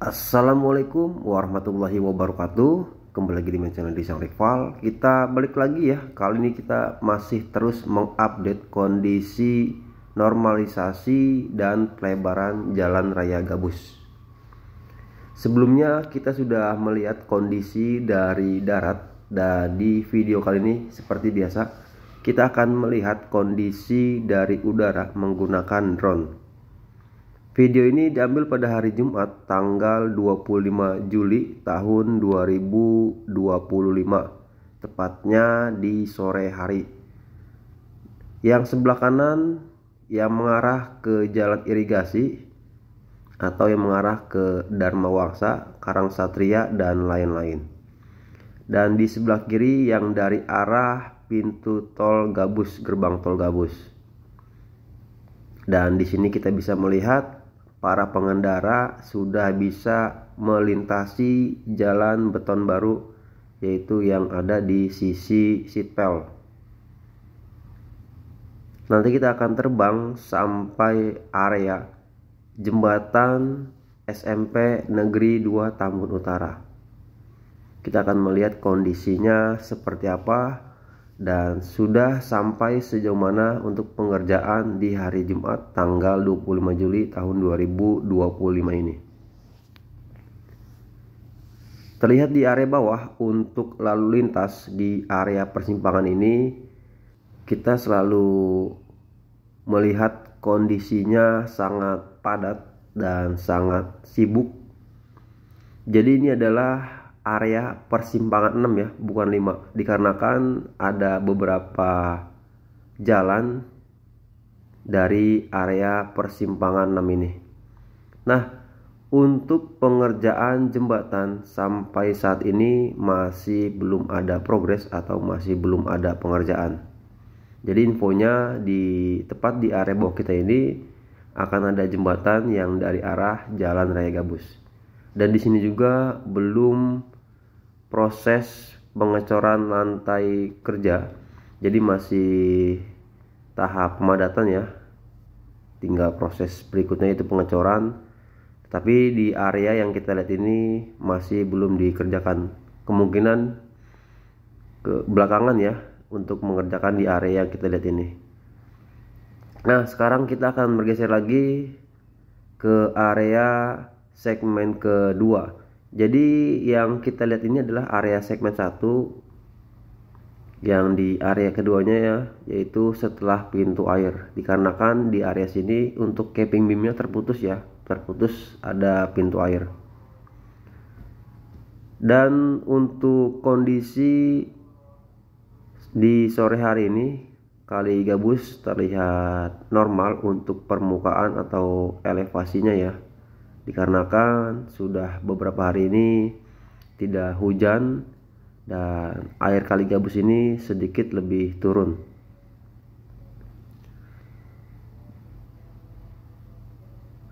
Assalamualaikum warahmatullahi wabarakatuh. Kembali lagi di channel Desain Rival. Kita balik lagi ya. Kali ini kita masih terus mengupdate kondisi normalisasi dan pelebaran jalan raya Gabus. Sebelumnya kita sudah melihat kondisi dari darat, dan di video kali ini seperti biasa kita akan melihat kondisi dari udara menggunakan drone. Video ini diambil pada hari Jumat tanggal 25 Juli tahun 2025, tepatnya di sore hari. Yang sebelah kanan yang mengarah ke jalan irigasi atau yang mengarah ke Dharma Wangsa, Karangsatria dan lain-lain. Dan di sebelah kiri yang dari arah pintu tol Gabus, gerbang tol Gabus. Dan di sini kita bisa melihat para pengendara sudah bisa melintasi jalan beton baru, yaitu yang ada di sisi Sitpel. Nanti kita akan terbang sampai area jembatan SMP Negeri 2 Tambun Utara. Kita akan melihat kondisinya seperti apa dan sudah sampai sejauh mana untuk pengerjaan di hari Jumat tanggal 25 Juli tahun 2025 ini. Terlihat di area bawah untuk lalu lintas di area persimpangan ini, kita selalu melihat kondisinya sangat padat dan sangat sibuk. Jadi ini adalah area persimpangan 6 ya, bukan 5, dikarenakan ada beberapa jalan dari area persimpangan 6 ini. Nah, untuk pengerjaan jembatan sampai saat ini masih belum ada progres atau masih belum ada pengerjaan. Jadi infonya tepat di area bawah kita ini akan ada jembatan yang dari arah Jalan Raya Gabus. Dan di sini juga belum proses pengecoran lantai kerja, jadi masih tahap pemadatan ya, tinggal proses berikutnya itu pengecoran. Tapi di area yang kita lihat ini masih belum dikerjakan, kemungkinan ke belakangan ya untuk mengerjakan di area yang kita lihat ini. Nah, sekarang kita akan bergeser lagi ke area segmen kedua. Jadi yang kita lihat ini adalah area segmen 1, yang di area keduanya ya, yaitu setelah pintu air. Dikarenakan di area sini untuk capping beamnya terputus ya, terputus ada pintu air. Dan untuk kondisi di sore hari ini, Kali Gabus terlihat normal untuk permukaan atau elevasinya ya, dikarenakan sudah beberapa hari ini tidak hujan dan air Kali Gabus ini sedikit lebih turun.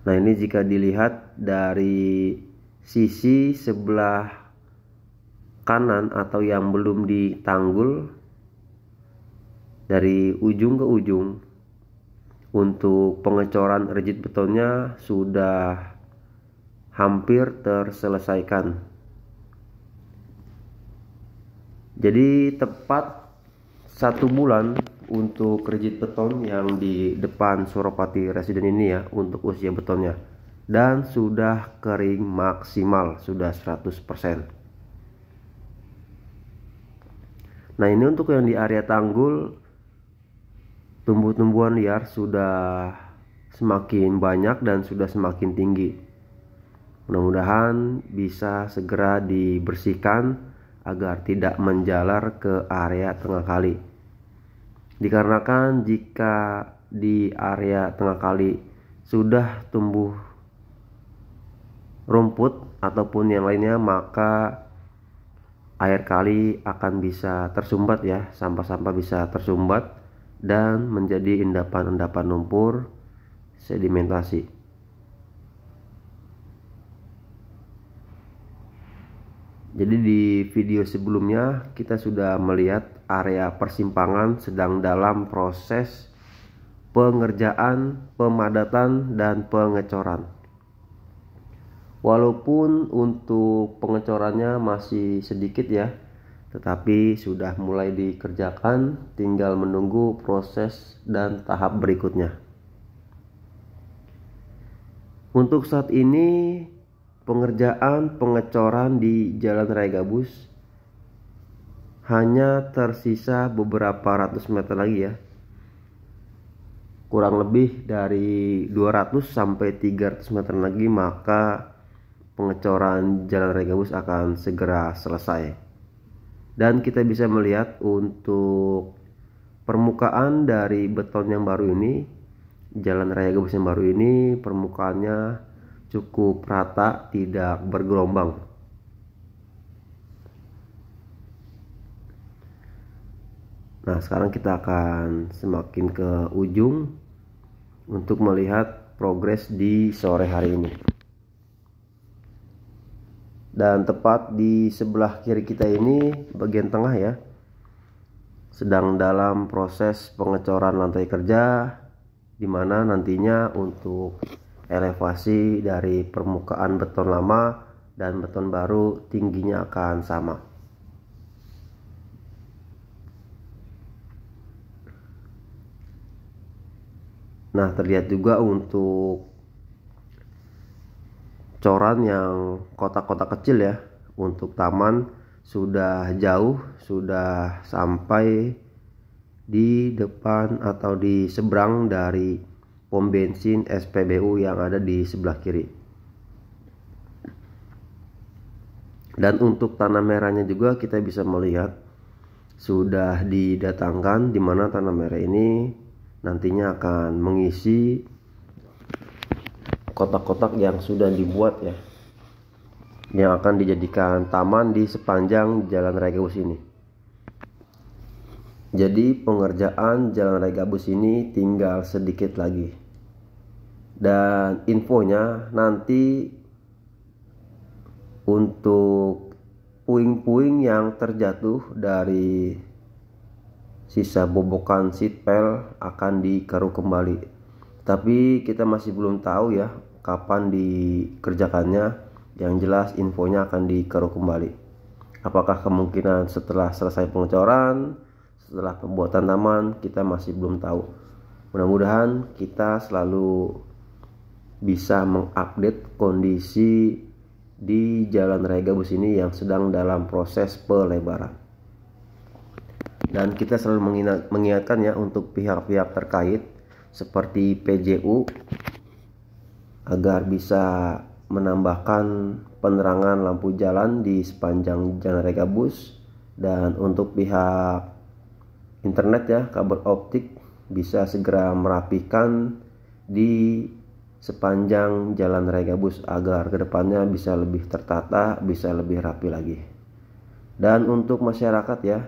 Nah, ini jika dilihat dari sisi sebelah kanan atau yang belum ditanggul, dari ujung ke ujung untuk pengecoran rigid betonnya sudah hampir terselesaikan. Jadi tepat 1 bulan untuk rigid beton yang di depan Suropati Residen ini ya, untuk usia betonnya, dan sudah kering maksimal, sudah 100%. Nah, ini untuk yang di area tanggul, tumbuh-tumbuhan liar sudah semakin banyak dan sudah semakin tinggi. Mudah-mudahan bisa segera dibersihkan agar tidak menjalar ke area tengah kali. Dikarenakan jika di area tengah kali sudah tumbuh rumput ataupun yang lainnya, maka air kali akan bisa tersumbat ya, sampah-sampah bisa tersumbat dan menjadi endapan-endapan lumpur sedimentasi. Jadi di video sebelumnya kita sudah melihat area persimpangan sedang dalam proses pengerjaan, pemadatan, dan pengecoran. Walaupun untuk pengecorannya masih sedikit ya, tetapi sudah mulai dikerjakan, tinggal menunggu proses dan tahap berikutnya. Untuk saat ini pengerjaan pengecoran di Jalan Raya Gabus hanya tersisa beberapa ratus meter lagi ya. Kurang lebih dari 200 sampai 300 meter lagi maka pengecoran Jalan Raya Gabus akan segera selesai. Dan kita bisa melihat untuk permukaan dari beton yang baru ini, Jalan Raya Gabus yang baru ini permukaannya cukup rata, tidak bergelombang. Nah, sekarang kita akan semakin ke ujung untuk melihat progres di sore hari ini. Dan tepat di sebelah kiri kita ini, bagian tengah ya, sedang dalam proses pengecoran lantai kerja, di mana nantinya untuk elevasi dari permukaan beton lama dan beton baru tingginya akan sama. Nah, terlihat juga untuk coran yang kotak-kotak kecil ya. Untuk taman sudah jauh, sudah sampai di depan atau di seberang dari pom bensin SPBU yang ada di sebelah kiri. Dan untuk tanah merahnya juga kita bisa melihat sudah didatangkan, di mana tanah merah ini nantinya akan mengisi kotak-kotak yang sudah dibuat ya, yang akan dijadikan taman di sepanjang Jalan Raya Gabus ini. Jadi pengerjaan Jalan Raya Gabus ini tinggal sedikit lagi. Dan infonya nanti untuk puing-puing yang terjatuh dari sisa bobokan seatbelt akan dikeruk kembali. Tapi kita masih belum tahu ya kapan dikerjakannya. Yang jelas infonya akan dikeruk kembali. Apakah kemungkinan setelah selesai pengecoran, setelah pembuatan taman, kita masih belum tahu. Mudah-mudahan kita selalu bisa mengupdate kondisi di Jalan Raya Gabus ini yang sedang dalam proses pelebaran. Dan kita selalu mengingatkan ya untuk pihak-pihak terkait seperti PJU agar bisa menambahkan penerangan lampu jalan di sepanjang Jalan Raya Gabus. Dan untuk pihak internet ya, kabel optik bisa segera merapikan di sepanjang Jalan Raya Gabus agar kedepannya bisa lebih tertata, bisa lebih rapi lagi. Dan untuk masyarakat ya,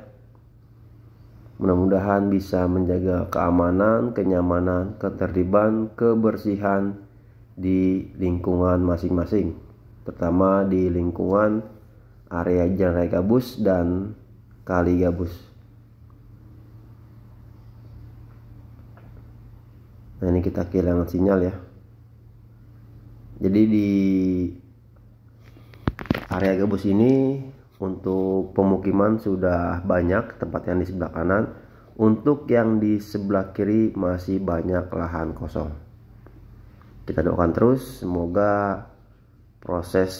mudah-mudahan bisa menjaga keamanan, kenyamanan, ketertiban, kebersihan di lingkungan masing-masing, terutama di lingkungan area Jalan Raya Gabus dan Kali Gabus. Nah, ini kita kehilangan sinyal ya. Jadi di area Gabus ini untuk pemukiman sudah banyak, tempat yang di sebelah kanan. Untuk yang di sebelah kiri masih banyak lahan kosong. Kita doakan terus semoga proses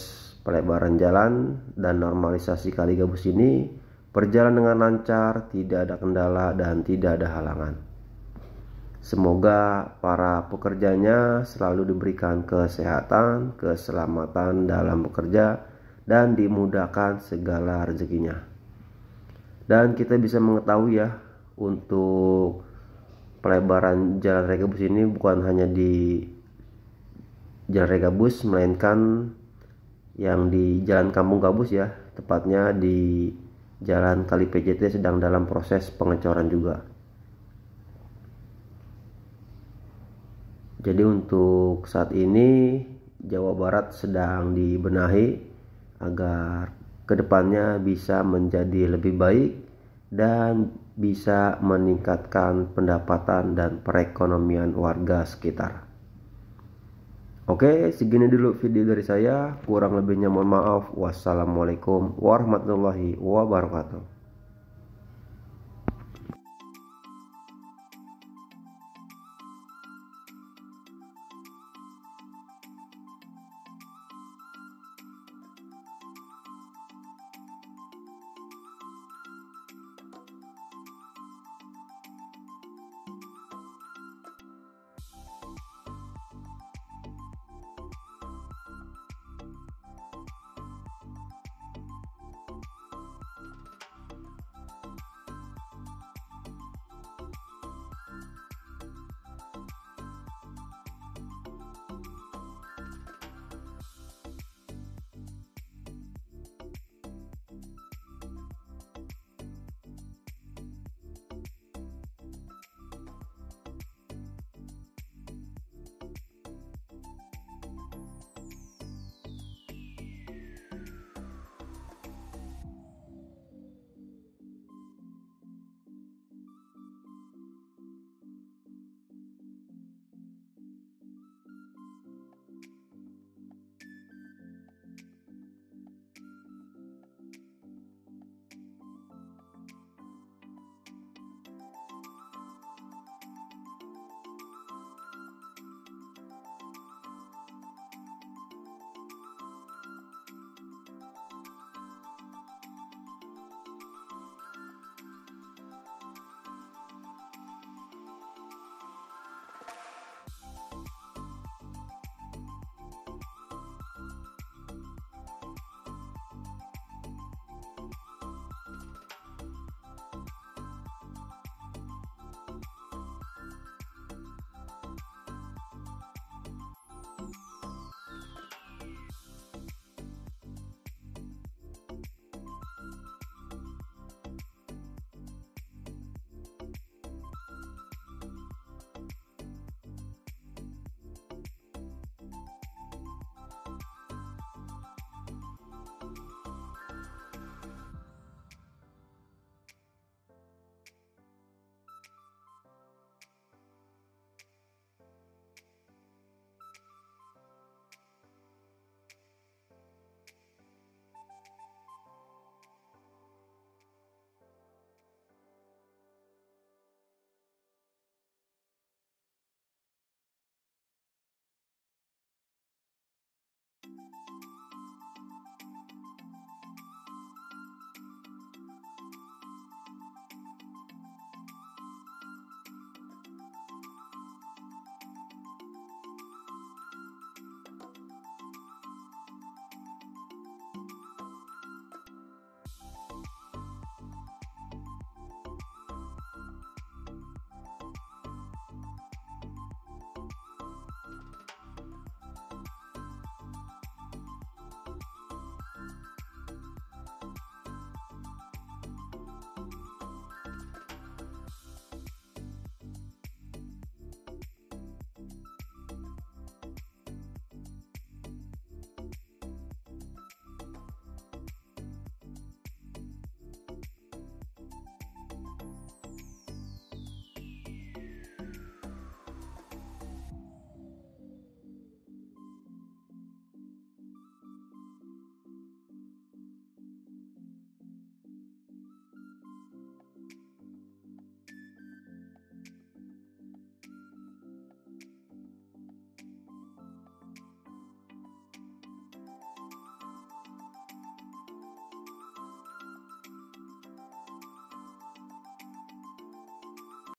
pelebaran jalan dan normalisasi Kali Gabus ini berjalan dengan lancar, tidak ada kendala dan tidak ada halangan. Semoga para pekerjanya selalu diberikan kesehatan, keselamatan dalam bekerja, dan dimudahkan segala rezekinya. Dan kita bisa mengetahui ya, untuk pelebaran Jalan Raya Gabus ini bukan hanya di Jalan Raya Gabus, melainkan yang di Jalan Kampung Gabus ya, tepatnya di Jalan Kali PJT sedang dalam proses pengecoran juga. Jadi untuk saat ini Jawa Barat sedang dibenahi agar kedepannya bisa menjadi lebih baik dan bisa meningkatkan pendapatan dan perekonomian warga sekitar. Oke, segini dulu video dari saya. Kurang lebihnya mohon maaf. Wassalamualaikum warahmatullahi wabarakatuh.